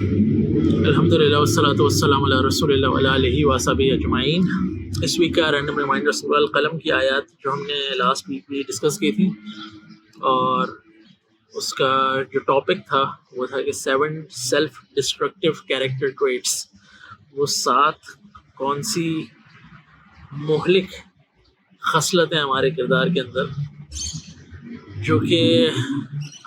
الحمدللہ والصلاۃ والسلام علی رسول اللہ وعلی آلہ وصحبہ اجمعین۔ اس ویک کا رینڈم ریمائنڈر سورہ القلم کی آیات جو ہم نے لاسٹ ویک بھی ڈسکس کی تھی، اور اس کا جو ٹاپک تھا وہ تھا کہ 7 سیلف ڈسٹرکٹیو کیریکٹر ٹریٹس، وہ 7 کون سی مہلک خصلتیں ہمارے کردار کے اندر جو کہ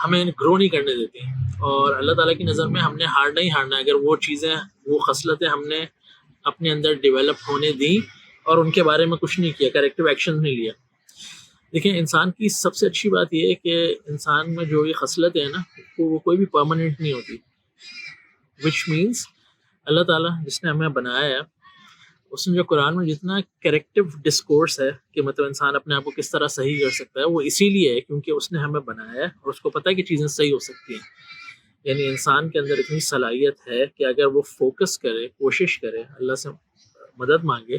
ہمیں گرو نہیں کرنے دیتی، اور اللہ تعالیٰ کی نظر میں ہم نے ہارنا ہی ہارنا ہے اگر وہ چیزیں، وہ خصلتیں ہم نے اپنے اندر ڈیولپ ہونے دیں اور ان کے بارے میں کچھ نہیں کیا، کریکٹیو ایکشن نہیں لیا۔ دیکھیں، انسان کی سب سے اچھی بات یہ ہے کہ انسان میں جو یہ خصلتیں ہیں نا، وہ کوئی بھی پرماننٹ نہیں ہوتی، وچ مینس اللہ تعالیٰ جس نے ہمیں بنایا ہے، اس نے جو قرآن میں جتنا کریکٹیو ڈسکورس ہے کہ مطلب انسان اپنے آپ کو کس طرح صحیح کر سکتا ہے، وہ اسی لیے ہے کیونکہ اس نے ہمیں بنایا ہے اور اس کو پتہ ہے کہ چیزیں صحیح ہو سکتی ہیں۔ یعنی انسان کے اندر اتنی صلاحیت ہے کہ اگر وہ فوکس کرے، کوشش کرے، اللہ سے مدد مانگے،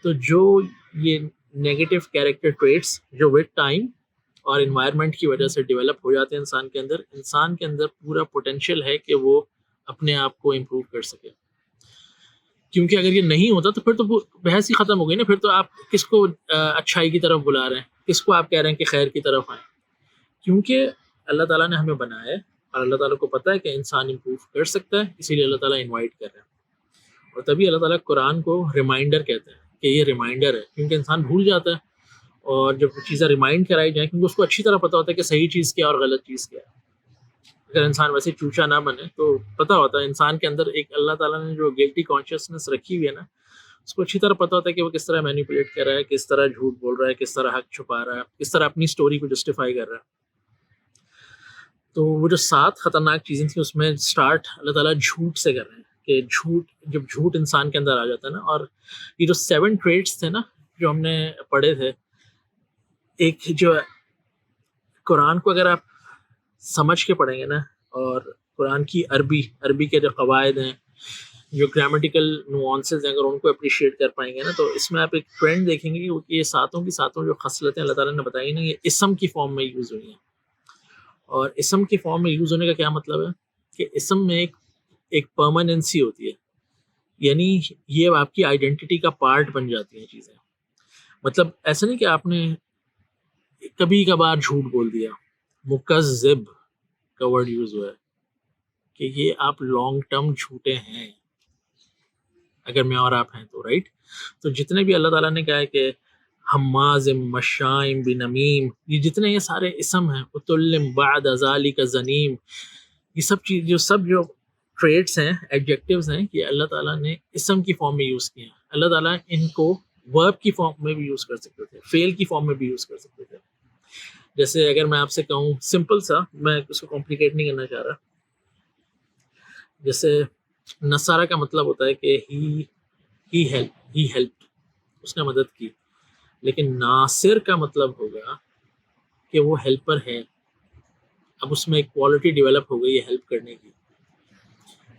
تو جو یہ نیگیٹو کیریکٹر ٹریٹس جو ود ٹائم اور انوائرمنٹ کی وجہ سے ڈیولپ ہو جاتے ہیں انسان کے اندر پورا پوٹینشیل ہے کہ وہ اپنے آپ کو امپروو کر سکے۔ کیونکہ اگر یہ نہیں ہوتا تو پھر تو بحث ہی ختم ہو گئی نا، پھر تو آپ کس کو اچھائی کی طرف بلا رہے ہیں، کس کو آپ کہہ رہے ہیں کہ خیر کی طرف آئیں؟ کیونکہ اللہ تعالیٰ نے ہمیں بنایا ہے اور اللہ تعالیٰ کو پتہ ہے کہ انسان امپروو کر سکتا ہے، اسی لیے اللہ تعالیٰ انوائٹ کر رہے ہیں۔ اور تبھی اللہ تعالیٰ قرآن کو ریمائنڈر کہتے ہیں کہ یہ ریمائنڈر ہے، کیونکہ انسان بھول جاتا ہے، اور جب چیزیں ریمائنڈ کرائی جائیں، کیونکہ اس کو اچھی طرح پتہ ہوتا ہے کہ صحیح چیز کیا اور غلط چیز کیا ہے۔ اگر انسان ویسے چوچا نہ بنے تو پتہ ہوتا ہے انسان کے اندر ایک اللہ تعالیٰ نے جو گلٹی کانشیسنس رکھی ہوئی ہے نا، اس کو اچھی طرح پتہ ہوتا ہے کہ وہ کس طرح مینیپولیٹ کر رہا ہے، کس طرح جھوٹ بول رہا ہے، کس طرح حق چھپا رہا ہے، کس طرح اپنی سٹوری کو جسٹیفائی کر رہا ہے۔ تو وہ جو 7 خطرناک چیزیں تھیں، اس میں سٹارٹ اللہ تعالیٰ جھوٹ سے کر رہے ہیں کہ جب جھوٹ انسان کے اندر آ جاتا ہے نا، اور یہ جو 7 ٹریٹس تھے نا جو ہم نے پڑھے تھے، ایک جو قرآن کو اگر آپ سمجھ کے پڑھیں گے نا، اور قرآن کی عربی کے جو قواعد ہیں، جو گرامیٹیکل نوانسز ہیں، اگر ان کو اپریشیٹ کر پائیں گے نا، تو اس میں آپ ایک ٹرینڈ دیکھیں گے کہ یہ 7 کی 7 جو خصلتیں اللہ تعالیٰ نے بتائی نا، یہ اسم کی فارم میں یوز ہوئی ہیں۔ اور اسم کی فارم میں یوز ہونے کا کیا مطلب ہے کہ اسم میں ایک پرماننسی ہوتی ہے، یعنی یہ آپ کی آئیڈینٹی کا پارٹ بن جاتی ہیں چیزیں۔ مطلب ایسا نہیں کہ آپ نے کبھی کبھار جھوٹ بول دیا، مکذب کا ورڈ یوز ہوا ہے کہ یہ آپ لانگ ٹرم جھوٹے ہیں، اگر میں اور آپ ہیں تو، رائٹ؟ تو جتنے بھی اللہ تعالیٰ نے کہا ہے کہ حمازم مشائم بنمیم، یہ جتنے یہ سارے اسم ہیں، اتلم بعد ذالک زنیم، یہ سب چیز جو ٹریٹس ہیں، ایڈجیکٹیوز ہیں، یہ اللہ تعالیٰ نے اسم کی فارم میں یوز کیے ہیں۔ اللہ تعالیٰ ان کو ورب کی فارم میں بھی یوز کر سکتے تھے، فعل کی فارم میں بھی یوز کر سکتے تھے۔ جیسے اگر میں آپ سے کہوں سمپل سا، میں اس کو کمپلیکیٹ نہیں کرنا چاہ رہا، جیسے نصارہ کا مطلب ہوتا ہے کہ ہی ہیلپ، اس نے مدد کی، لیکن ناصر کا مطلب ہوگا کہ وہ ہیلپر ہے، اب اس میں ایک کوالٹی ڈیولپ ہو گئی ہے ہیلپ کرنے کی،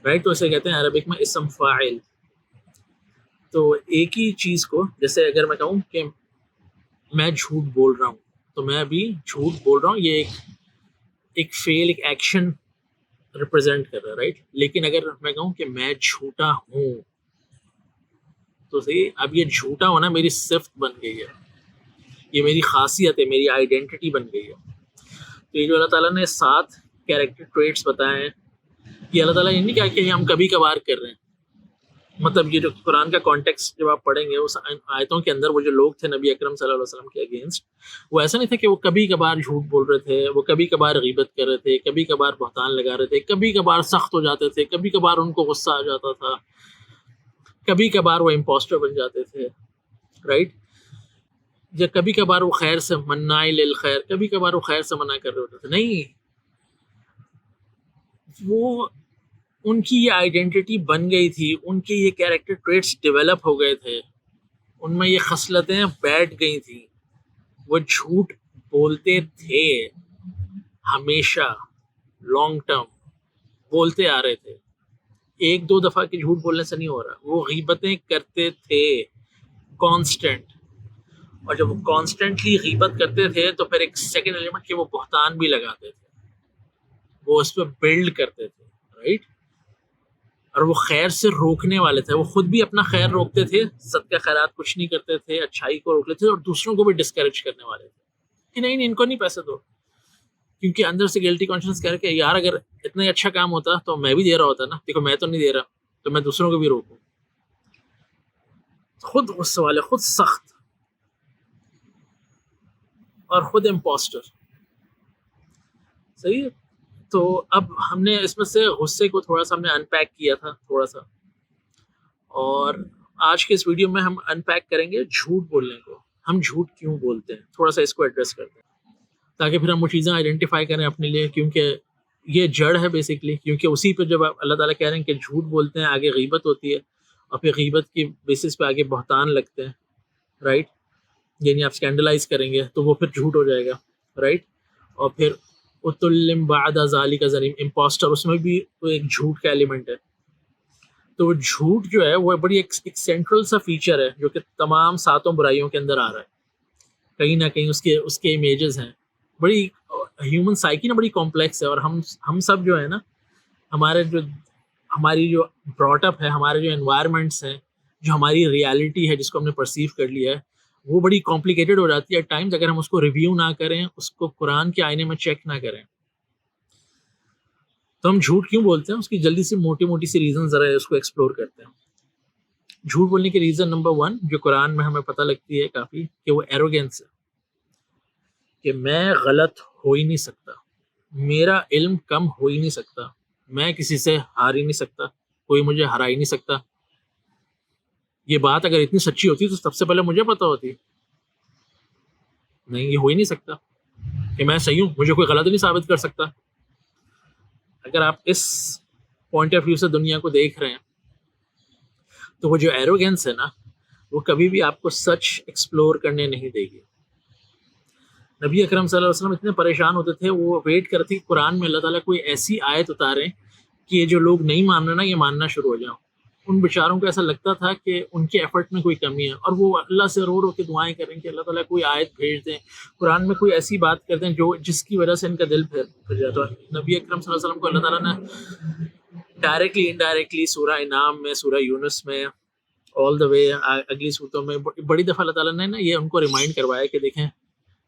رائٹ؟ تو اسے کہتے ہیں عربک میں اسم فاعل۔ تو ایک ہی چیز کو، جیسے اگر میں کہوں کہ میں جھوٹ بول رہا ہوں، تو میں ابھی جھوٹ بول رہا ہوں، یہ ایک فعل، ایک ایکشن ریپرزینٹ کر رہا ہے، رائٹ؟ لیکن اگر میں کہوں کہ میں جھوٹا ہوں، تو صحیح، اب یہ جھوٹا ہونا میری صفت بن گئی ہے، یہ میری خاصیت ہے، میری آئیڈینٹی بن گئی ہے۔ تو یہ جو اللہ تعالیٰ نے 7 کیریکٹر ٹریٹس بتائے ہیں، یہ اللہ تعالیٰ یہ نہیں کہا کہ یہ ہم کبھی کبھار کر رہے ہیں۔ مطلب یہ جو قرآن کا کانٹیکسٹ جب آپ پڑھیں گے اس آیتوں کے اندر، وہ جو لوگ تھے نبی اکرم صلی اللہ علیہ وسلم کے اگینسٹ، وہ ایسا نہیں تھا کہ وہ کبھی کبھار جھوٹ بول رہے تھے، وہ کبھی کبھار غیبت کر رہے تھے، کبھی کبھار بہتان لگا رہے تھے، کبھی کبھار سخت ہو جاتے تھے، کبھی کبھار ان کو غصہ آ جاتا تھا، کبھی کبھار وہ امپوسٹر بن جاتے تھے، رائٹ؟ یا کبھی کبھار وہ خیر سے منع للخیر، کبھی کبھار وہ خیر سے منع کر رہے ہوتے تھے۔ نہیں، وہ ان کی یہ آئیڈینٹی بن گئی تھی، ان کے یہ کیریکٹر ٹریٹس ڈیولپ ہو گئے تھے، ان میں یہ خصلتیں بیٹھ گئی تھیں، وہ جھوٹ بولتے تھے ہمیشہ، لانگ ٹرم بولتے آ رہے تھے، 1-2 دفعہ کے جھوٹ بولنے سے نہیں ہو رہا، وہ غیبتیں کرتے تھے کانسٹنٹ، اور جب وہ کانسٹنٹلی غیبت کرتے تھے تو پھر ایک سیکنڈ ایلیمنٹ کہ وہ بہتان بھی لگاتے تھے، وہ اس پہ بلڈ کرتے تھے، رائٹ؟ اور وہ خیر سے روکنے والے تھے. وہ خود بھی اپنا خیر روکتے تھے, صدقہ خیرات کچھ نہیں کرتے تھے, اچھائی کو روک لیتے تھے, اور دوسروں کو بھی ڈسکریج کرنے والے تھے کہ نہیں ان کو نہیں پیسے دو, کیونکہ اندر سے گلٹی کانشنس کہہ رہے کہ یار اگر اتنا ہی اچھا کام ہوتا تو میں بھی دے رہا ہوتا نا, دیکھو میں تو نہیں دے رہا تو میں دوسروں کو بھی روکوں. خود غصے والے, خود سخت, اور خود امپوسٹر. صحیح ہے. تو اب ہم نے اس میں سے غصے کو تھوڑا سا ہم نے ان پیک کیا تھا تھوڑا سا, اور آج کے اس ویڈیو میں ہم ان پیک کریں گے جھوٹ بولنے کو. ہم جھوٹ کیوں بولتے ہیں, تھوڑا سا اس کو ایڈریس کرتے ہیں تاکہ پھر ہم وہ چیزیں آئیڈینٹیفائی کریں اپنے لیے, کیونکہ یہ جڑ ہے بیسکلی. کیونکہ اسی پہ جب اللہ تعالیٰ کہہ رہے ہیں کہ جھوٹ بولتے ہیں آگے غیبت ہوتی ہے, اور پھر غیبت کی بیسس پہ آگے بہتان لگتے ہیں, رائٹ. یعنی آپ اسکینڈلائز کریں گے تو وہ پھر جھوٹ ہو جائے گا, رائٹ. اور پھر اتلم بعد ذالک زنیم, امپوسٹر, اس میں بھی ایک جھوٹ کا ایلیمنٹ ہے. تو وہ جھوٹ جو ہے وہ بڑی ایک سینٹرل سا فیچر ہے جو کہ تمام ساتوں برائیوں کے اندر آ رہا ہے. کہیں نہ کہیں اس کے امیجز ہیں. بڑی ہیومن سائیکی نا بڑی کمپلیکس ہے, اور ہم سب جو ہے نا, ہماری جو براٹ اپ ہے, ہمارے جو انوائرمنٹس ہیں, جو ہماری ریالٹی ہے جس کو ہم نے پرسیو کر لیا ہے, وہ بڑی کمپلیکیٹڈ ہو جاتی ہے ایٹ ٹائمز اگر ہم اس کو ریویو نہ کریں, اس کو قرآن کے آئینے میں چیک نہ کریں. تو ہم جھوٹ کیوں بولتے ہیں, اس کی جلدی سے موٹی سی ریزن ذرا اس کو ایکسپلور کرتے ہیں. جھوٹ بولنے کی ریزن نمبر 1 جو قرآن میں ہمیں پتہ لگتی ہے کافی, کہ وہ ایروگینس ہے, کہ میں غلط ہو ہی نہیں سکتا, میرا علم کم ہو ہی نہیں سکتا, میں کسی سے ہار ہی نہیں سکتا, کوئی مجھے ہرا ہی نہیں سکتا. یہ بات اگر اتنی سچی ہوتی تو سب سے پہلے مجھے پتا ہوتی. نہیں, یہ ہو ہی نہیں سکتا کہ میں صحیح ہوں, مجھے کوئی غلط نہیں ثابت کر سکتا. اگر آپ اس پوائنٹ آف ویو سے دنیا کو دیکھ رہے ہیں تو وہ جو ایروگینس ہے نا, وہ کبھی بھی آپ کو سچ ایکسپلور کرنے نہیں دے گی. نبی اکرم صلی اللہ علیہ وسلم اتنے پریشان ہوتے تھے, وہ ویٹ کرتی قرآن میں اللہ تعالیٰ کوئی ایسی آیت اتاریں کہ یہ جو لوگ نہیں مان رہے نا, یہ ماننا شروع ہو جائیں. ان بیچاروں کو ایسا لگتا تھا کہ ان کے ایفرٹ میں کوئی کمی ہے, اور وہ اللہ سے رو کے دعائیں کریں کہ اللہ تعالیٰ کوئی آیت بھیج دیں, قرآن میں کوئی ایسی بات کر دیں جس کی وجہ سے ان کا دل پھر جاتا. نبی اکرم صلی اللہ علیہ وسلم کو اللہ تعالیٰ نے ڈائریکٹلی انڈائریکٹلی سورہ انعام میں, سورہ یونس میں, آل دا وے اگلی صورتوں میں بڑی دفعہ اللہ تعالیٰ نے نا یہ ان کو ریمائنڈ کروایا کہ دیکھیں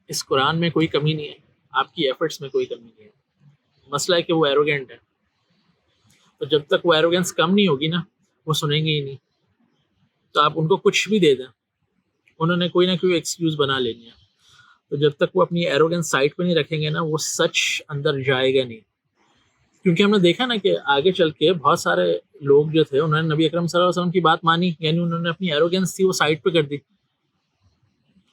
اس قرآن میں کوئی کمی نہیں ہے, آپ کی ایفرٹس میں کوئی کمی نہیں ہے. مسئلہ ہے کہ وہ ایروگینٹ ہے. تو جب تک وہ ایروگینس کم نہیں ہوگی نا, وہ سنیں گے ہی نہیں. تو آپ ان کو کچھ بھی دے دیں, انہوں نے کوئی نہ کوئی ایکسکیوز بنا لینی ہے. تو جب تک وہ اپنی ایروگینس سائٹ پہ نہیں رکھیں گے نا, وہ سچ اندر جائے گا نہیں. کیونکہ ہم نے دیکھا نا کہ آگے چل کے بہت سارے لوگ جو تھے انہوں نے نبی اکرم صلی اللہ علیہ وسلم کی بات مانی, یعنی انہوں نے اپنی ایروگینس تھی وہ سائٹ پہ کر دی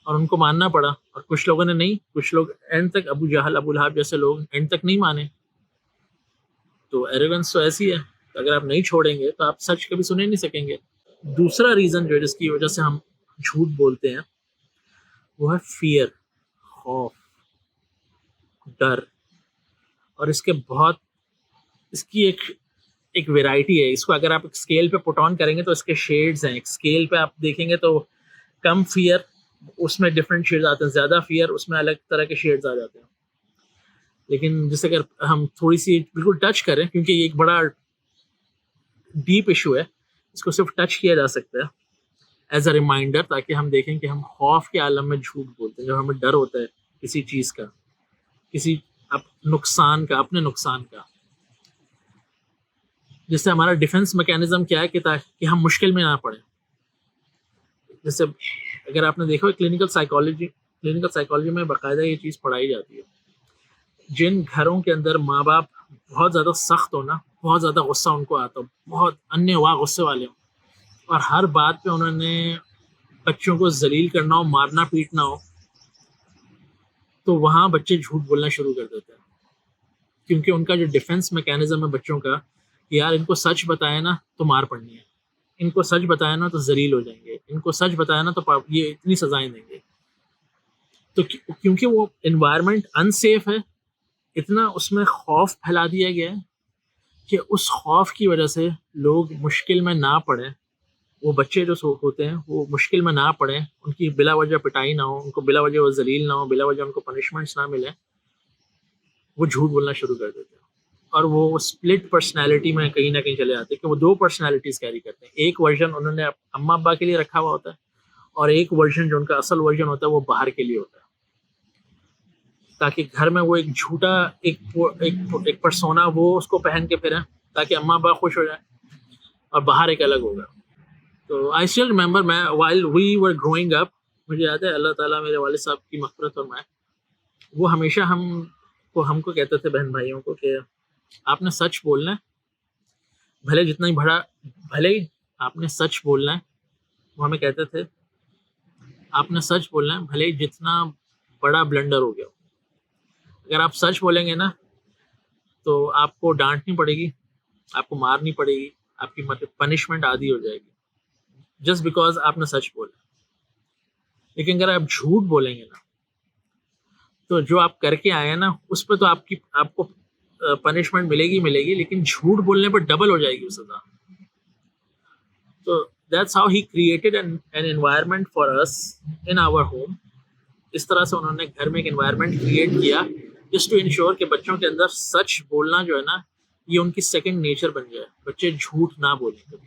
اور ان کو ماننا پڑا. اور کچھ لوگوں نے نہیں, کچھ لوگ اینڈ تک, ابو جہل, ابو لہب جیسے لوگ اینڈ تک نہیں مانے. تو ایروگنس تو ایسی ہے, اگر آپ نہیں چھوڑیں گے تو آپ سچ کبھی سنے نہیں سکیں گے. دوسرا ریزن جو ہے جس کی وجہ سے ہم جھوٹ بولتے ہیں وہ ہے فیئر, خوف, ڈر. اور اس کی ایک ویرائٹی ہے. اس کو اگر آپ ایک اسکیل پہ پٹ آن کریں گے تو اس کے شیڈز ہیں. ایک اسکیل پہ آپ دیکھیں گے تو کم فیئر, اس میں ڈفرینٹ شیڈز آتے ہیں. زیادہ فیئر, اس میں الگ طرح کے شیڈز آ جاتے ہیں. لیکن جیسے اگر ہم تھوڑی سی بالکل ٹچ کریں, کیونکہ یہ ایک بڑا ڈیپ ایشو ہے, اس کو صرف ٹچ کیا جا سکتا ہے ایز اے ریمائنڈر, تاکہ ہم دیکھیں کہ ہم خوف کے عالم میں جھوٹ بولتے ہیں. جب ہمیں ڈر ہوتا ہے کسی چیز کا, کسی نقصان کا, اپنے نقصان کا, جس سے ہمارا ڈیفنس میکینزم کیا ہے کہ ہم مشکل میں نہ پڑیں. جیسے اگر آپ نے دیکھا کلینکل سائیکالوجی میں باقاعدہ یہ چیز پڑھائی جاتی ہے. جن گھروں کے اندر ماں باپ بہت زیادہ سخت ہو نا, بہت زیادہ غصہ ان کو آتا ہو, بہت انے ہوا غصے والے ہوں, اور ہر بات پہ انہوں نے بچوں کو ذلیل کرنا ہو, مارنا پیٹنا ہو, تو وہاں بچے جھوٹ بولنا شروع کر دیتے ہیں. کیونکہ ان کا جو ڈیفنس میکینزم ہے بچوں کا, یار ان کو سچ بتایا نا تو مار پڑنی ہے, ان کو سچ بتایا نا تو ذلیل ہو جائیں گے, ان کو سچ بتایا نا تو یہ اتنی سزائیں دیں گے. تو کیونکہ وہ انوائرمنٹ انسیف ہے, اتنا اس میں خوف پھیلا دیا گیا ہے کہ اس خوف کی وجہ سے لوگ مشکل میں نہ پڑیں. وہ بچے جو ہوتے ہیں وہ مشکل میں نہ پڑیں, ان کی بلا وجہ پٹائی نہ ہو, ان کو بلا وجہ وہ ذلیل نہ ہو, بلا وجہ ان کو پنشمنٹس نہ ملیں, وہ جھوٹ بولنا شروع کر دیتے ہیں. اور وہ اسپلٹ پرسنالٹی میں کہیں نہ کہیں چلے جاتے ہیں کہ وہ دو پرسنالٹیز کیری کرتے ہیں. ایک ورژن انہوں نے اماں ابا کے لیے رکھا ہوا ہوتا ہے, اور ایک ورژن جو ان کا اصل ورژن ہوتا ہے وہ باہر کے لیے ہوتا ہے, تاکہ گھر میں وہ ایک جھوٹا ایک پرسونا وہ اس کو پہن کے پھریں تاکہ اماں ابا خوش ہو جائیں, اور باہر ایک الگ ہوگا. تو آئی اسٹل ریمبر, میں while we were growing up, مجھے یاد ہے اللہ تعالیٰ میرے والد صاحب کی مغفرت فرمائے, وہ ہمیشہ ہم کو کہتے تھے بہن بھائیوں کو کہ آپ نے سچ بولنا ہے, بھلے جتنا ہی بھلے ہی آپ نے سچ بولنا ہے. وہ ہمیں کہتے تھے آپ نے سچ بولنا ہے بھلے ہی جتنا بڑا بلنڈر ہو گیا ہو. اگر آپ سچ بولیں گے نا تو آپ کو ڈانٹنی پڑے گی, آپ کو مارنی پڑے گی, آپ کی پنشمنٹ آدھی ہو جائے گی جسٹ بیکاز آپ نے سچ بولا. لیکن اگر آپ جھوٹ بولیں گے نا تو جو آپ کر کے آئے ہیں نا اس پہ تو آپ کو پنشمنٹ ملے گی, لیکن جھوٹ بولنے پر ڈبل ہو جائے گی سزا. تو that's how he created an environment for us in our home. اس طرح سے انہوں نے گھر میں ایک انوائرمنٹ کریٹ کیا جسٹ ٹو انشور کہ بچوں کے اندر سچ بولنا جو ہے نا یہ ان کی سیکنڈ نیچر بن جائے, بچے جھوٹ نہ بولیں کبھی.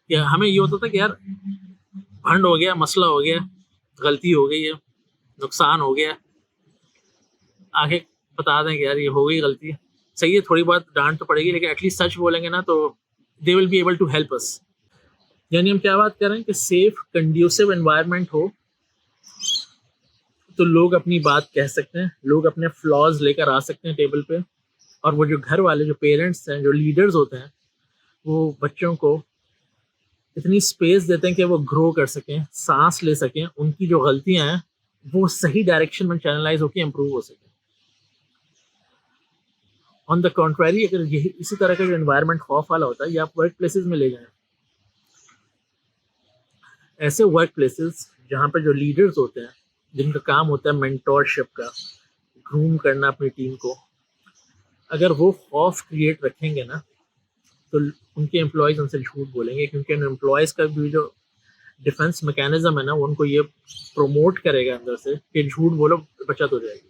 کہ ہمیں یہ ہوتا تھا کہ یار بھنڈ ہو گیا, مسئلہ ہو گیا, غلطی ہو گئی ہے, نقصان ہو گیا, آگے بتا دیں کہ یار یہ ہو گئی غلطی, صحیح ہے تھوڑی بہت ڈانٹ تو پڑے گی لیکن ایٹ لیسٹ سچ بولیں گے نا تو they will be able to help us. یعنی ہم کیا بات کر رہے ہیں کہ سیف کنڈیوسو انوائرمنٹ ہو تو لوگ اپنی بات کہہ سکتے ہیں, لوگ اپنے فلاز لے کر آ سکتے ہیں ٹیبل پہ, اور وہ جو گھر والے جو پیرنٹس ہیں جو لیڈرز ہوتے ہیں وہ بچوں کو اتنی اسپیس دیتے ہیں کہ وہ گرو کر سکیں, سانس لے سکیں, ان کی جو غلطیاں ہیں وہ صحیح ڈائریکشن میں چینلائز ہو کے امپروو ہو سکیں. آن دا کنٹریری اگر اسی طرح کا جو انوائرمنٹ خوف والا ہوتا ہے یہ آپ ورک پلیسز میں لے جائیں, ایسے ورک پلیسز جہاں پہ جو لیڈرز ہوتے ہیں جن کا کام ہوتا ہے مینٹورشپ کا, گروم کرنا اپنی ٹیم کو, اگر وہ خوف کریٹ رکھیں گے نا تو ان کے امپلائیز ان سے جھوٹ بولیں گے, کیونکہ ان امپلائیز کا بھی جو ڈیفنس میکینزم ہے نا وہ ان کو یہ پروموٹ کرے گا اندر سے کہ جھوٹ بولو بچت ہو جائے گی,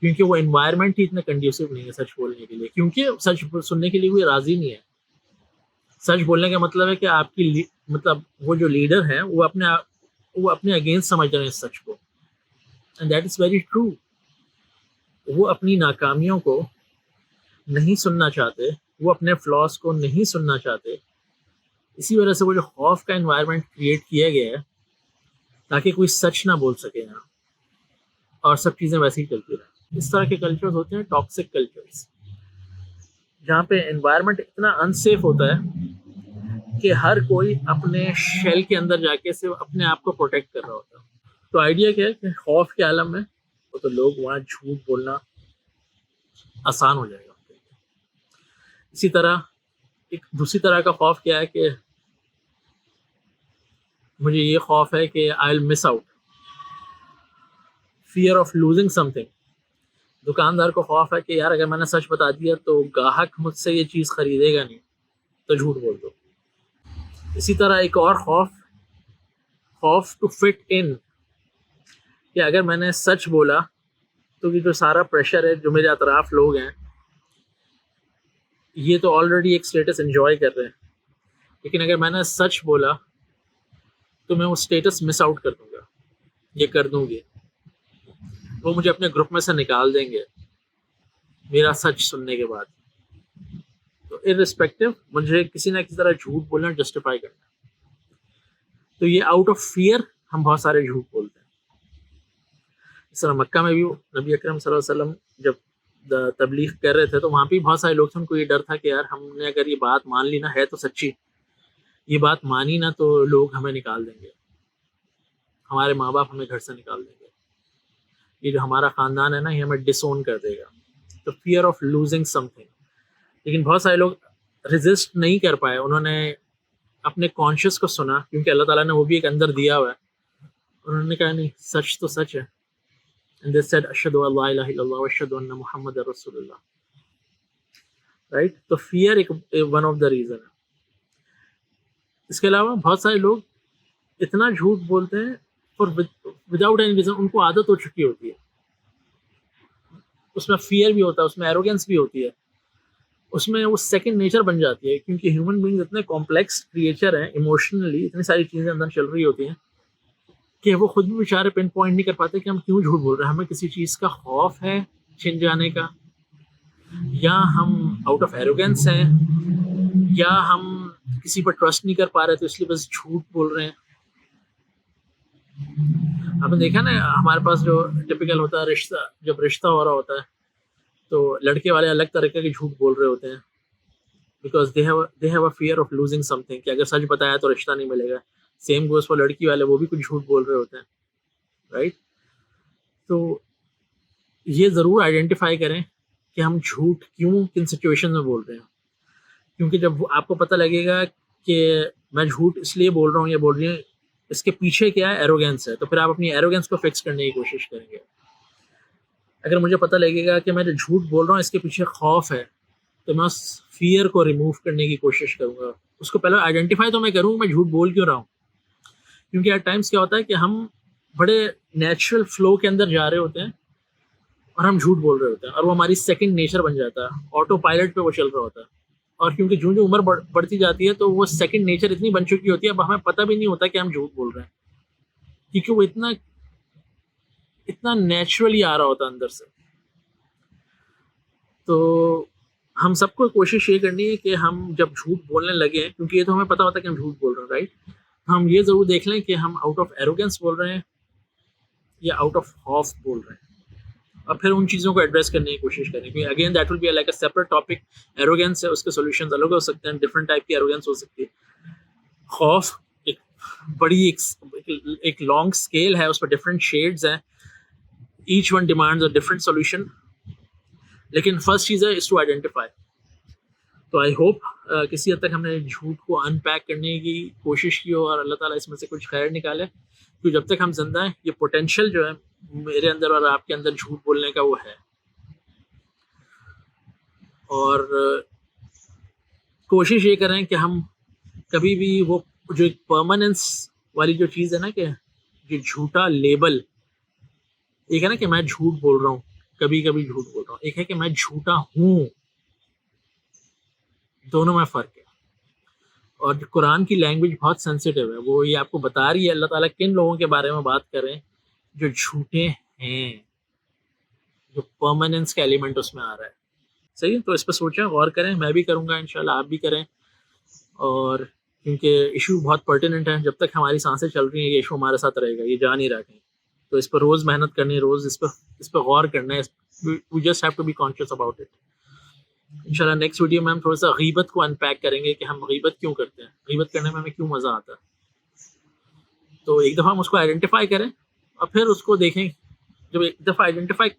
کیونکہ وہ انوائرمنٹ ہی اتنا کنڈیوسو نہیں ہے سچ بولنے کے لیے, کیونکہ سچ سننے کے لیے کوئی راضی نہیں ہے. سچ بولنے کا مطلب ہے کہ آپ کی مطلب وہ جو لیڈر ہیں وہ اپنے اگینسٹ سمجھ رہے ہیں اس سچ کو, and that is very true. وہ اپنی ناکامیوں کو نہیں سننا چاہتے, وہ اپنے فلاس کو نہیں سننا چاہتے, اسی وجہ سے وہ جو خوف کا انوائرمنٹ کریٹ کیا گیا ہے تاکہ کوئی سچ نہ بول سکے نا, اور سب چیزیں ویسے ہی چلتی رہیں. اس طرح کے کلچرز ہوتے ہیں ٹاکسک کلچرز, جہاں پہ انوائرمنٹ اتنا انسیف ہوتا ہے کہ ہر کوئی اپنے شیل کے اندر جا کے صرف اپنے آپ کو پروٹیکٹ کر رہا ہوتا ہے. تو آئیڈیا کیا ہے کہ خوف کے عالم میں تو لوگ وہاں جھوٹ بولنا آسان ہو جائے گا. اسی طرح ایک دوسری طرح کا خوف کیا ہے کہ مجھے یہ خوف ہے کہ I will miss out, fear of losing something. دکاندار کو خوف ہے کہ یار اگر میں نے سچ بتا دیا تو گاہک مجھ سے یہ چیز خریدے گا نہیں, تو جھوٹ بول دو. اسی طرح ایک اور خوف ٹو فٹ ان, کہ اگر میں نے سچ بولا تو یہ جو سارا پریشر ہے جو میرے اطراف لوگ ہیں یہ تو آلریڈی ایک اسٹیٹس انجوائے کر رہے ہیں, لیکن اگر میں نے سچ بولا تو میں وہ اسٹیٹس مس آؤٹ کر دوں گا, یہ کر دوں گی, وہ مجھے اپنے گروپ میں سے نکال دیں گے میرا سچ سننے کے بعد. تو ارسپیکٹو مجھے کسی نہ کسی طرح جھوٹ بولنا جسٹیفائی کرنا. تو یہ آؤٹ آف فیئر ہم بہت سارے جھوٹ بولتے ہیں. اس طرح مکہ میں بھی نبی اکرم صلی اللہ علیہ وسلم جب تبلیغ کر رہے تھے تو وہاں پہ بہت سارے لوگ تھے, ان کو یہ ڈر تھا کہ یار ہم نے اگر یہ بات مان لی نا, ہے تو سچی, یہ بات مانی نا تو لوگ ہمیں نکال دیں گے, ہمارے ماں باپ ہمیں گھر سے نکال دیں گے, یہ جو ہمارا خاندان ہے نا یہ ہمیں ڈس اون کر دے گا. تو fair of losing some thing. لیکن بہت سارے لوگ ریزسٹ نہیں کر پائے, انہوں نے اپنے کانشیس کو سنا, کیونکہ اللہ تعالیٰ نے وہ بھی ایک اندر دیا ہوا ہے. انہوں نے کہا نہیں سچ تو سچ ہے, and they said اشہد ان لا الہ الا اللہ واشہد ان محمد رسول اللہ. رائٹ, تو فیئر ایک ون آف دا ریزن ہے. اس کے علاوہ بہت سارے لوگ اتنا جھوٹ بولتے ہیں اور وداؤٹ اینی ریزن, ان کو عادت ہو چکی ہوتی ہے. اس میں فیئر بھی ہوتا ہے، اس میں ایروگینس بھی ہوتی ہے، اس میں وہ سیکنڈ نیچر بن جاتی ہے، کیونکہ ہیومن بینگ اتنے کمپلیکس کریچر ہیں، ایموشنلی اتنی ساری چیزیں اندر چل رہی ہوتی ہیں کہ وہ خود بھی بیچارے پن پوائنٹ نہیں کر پاتے کہ ہم کیوں جھوٹ بول رہے ہیں. ہمیں کسی چیز کا خوف ہے چھن جانے کا، یا ہم آؤٹ آف ایروگینس ہیں، یا ہم کسی پر ٹرسٹ نہیں کر پا رہے تو اس لیے بس جھوٹ بول رہے ہیں. آپ نے دیکھا نا ہمارے پاس جو ٹپیکل ہوتا ہے رشتہ، جب رشتہ ہو رہا ہوتا ہے تو لڑکے والے الگ طریقے کے جھوٹ بول رہے ہوتے ہیں، because they have a fair of losing some thing, کہ اگر سچ بتایا تو رشتہ نہیں ملے گا. سیم گوز فار لڑکی والے، وہ بھی کچھ جھوٹ بول رہے ہوتے ہیں، رائٹ؟ تو یہ ضرور آئیڈینٹیفائی کریں کہ ہم جھوٹ کیوں کن سچویشن میں بول رہے ہیں، کیونکہ جب آپ کو پتہ لگے گا کہ میں جھوٹ اس لیے بول رہا ہوں یا بول رہی ہوں اس کے پیچھے کیا ہے، ایروگینس ہے، تو پھر آپ اپنی ایروگینس کو فکس کرنے کی کوشش کریں گے. اگر مجھے پتہ لگے گا کہ میں جو جھوٹ بول رہا ہوں اس کے پیچھے خوف ہے، تو میں اس فیئر کو ریموو کرنے کی کوشش کروں گا. اس کو پہلے آئیڈینٹیفائی تو میں کروں میں جھوٹ بول کیوں رہا ہوں، کیونکہ ایٹ ٹائمس کیا ہوتا ہے کہ ہم بڑے نیچرل فلو کے اندر جا رہے ہوتے ہیں اور ہم جھوٹ بول رہے ہوتے ہیں، اور وہ ہماری سیکنڈ نیچر بن جاتا ہے، آٹو پائلٹ پہ وہ چل رہا ہوتا ہے. اور کیونکہ جو عمر بڑھتی جاتی ہے تو وہ سیکنڈ نیچر اتنی بن چکی ہوتی ہے، اب ہمیں پتہ بھی نہیں ہوتا کہ ہم جھوٹ بول رہے ہیں، کیونکہ وہ اتنا نیچرلی آ رہا ہوتا ہے اندر سے. تو ہم سب کو کوشش یہ کرنی ہے کہ ہم جب جھوٹ بولنے لگے، کیونکہ یہ تو ہمیں پتہ ہوتا ہے کہ ہم جھوٹ بول رہے ہیں، رائٹ؟ ہم یہ ضرور دیکھ لیں کہ ہم آؤٹ آف ایروگینس بول رہے ہیں یا آؤٹ آف خوف بول رہے ہیں، اور پھر ان چیزوں کو ایڈریس کرنے کی کوشش کریں. کیونکہ again that will be like a separate topic. Arrogance ہے، اس کے سولوشنز الگ ہو سکتے ہیں، ڈفرنٹ ٹائپ کی ایروگینس ہو سکتی ہے. خوف ایک بڑی ایک لانگ اسکیل ہے، اس پہ ڈفرنٹ شیڈز ہیں، each one demands a different solution. لیکن فرسٹ چیز ہے از ٹو آئیڈینٹیفائی. تو آئی ہوپ کسی حد تک ہم نے جھوٹ کو ان پیک کرنے کی کوشش کی ہو، اور اللہ تعالیٰ اس میں سے کچھ خیر نکالے. کیونکہ جب تک ہم زندہ ہیں یہ پوٹینشیل جو ہے میرے اندر اور آپ کے اندر جھوٹ بولنے کا وہ ہے. اور کوشش یہ کریں کہ ہم کبھی بھی وہ جو ایک پرماننس والی جو چیز ہے نا، کہ جو جھوٹا لیبل، ایک ہے نا کہ میں جھوٹ بول رہا ہوں، کبھی کبھی جھوٹ بول رہا ہوں، ایک ہے کہ میں جھوٹا ہوں، دونوں میں فرق ہے. اور قرآن کی لینگویج بہت سینسیٹیو ہے، وہ یہ آپ کو بتا رہی ہے اللہ تعالیٰ کن لوگوں کے بارے میں بات کریں جو جھوٹے ہیں، جو پرماننس کا ایلیمنٹ اس میں آ رہا ہے. صحیح ہے، تو اس پہ سوچیں، غور کریں، میں بھی کروں گا انشاءاللہ، آپ بھی کریں. اور کیونکہ ایشو بہت پرٹیننٹ ہے، جب تک ہماری سانسیں چل رہی ہیں یہ ایشو ہمارے ساتھ رہے گا، یہ جا نہیں رہا کہیں. تو اس پر روز محنت کرنی ہے، روز اس پہ غور کرنا ہے. We just have to be conscious about it. انشاءاللہ نیکسٹ ویڈیو میں ہم تھوڑا سا غیبت کو ان پیک کریں گے کہ ہم غیبت کیوں کرتے ہیں، غیبت کرنے میں ہمیں کیوں مزہ آتا ہے. تو ایک دفعہ ہم اس کو آئیڈینٹیفائی کریں اور پھر اس کو دیکھیں. جب ایک دفعہ آئیڈینٹیفائی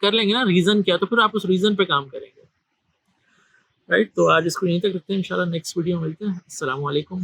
کر لیں گے نا ریزن کیا، تو پھر آپ اس ریزن پہ کام کریں گے، رائٹ؟ تو آج اس کو یہیں تک رکھتے ہیں، انشاءاللہ نیکسٹ ویڈیو میں ملتے ہیں. السلام علیکم.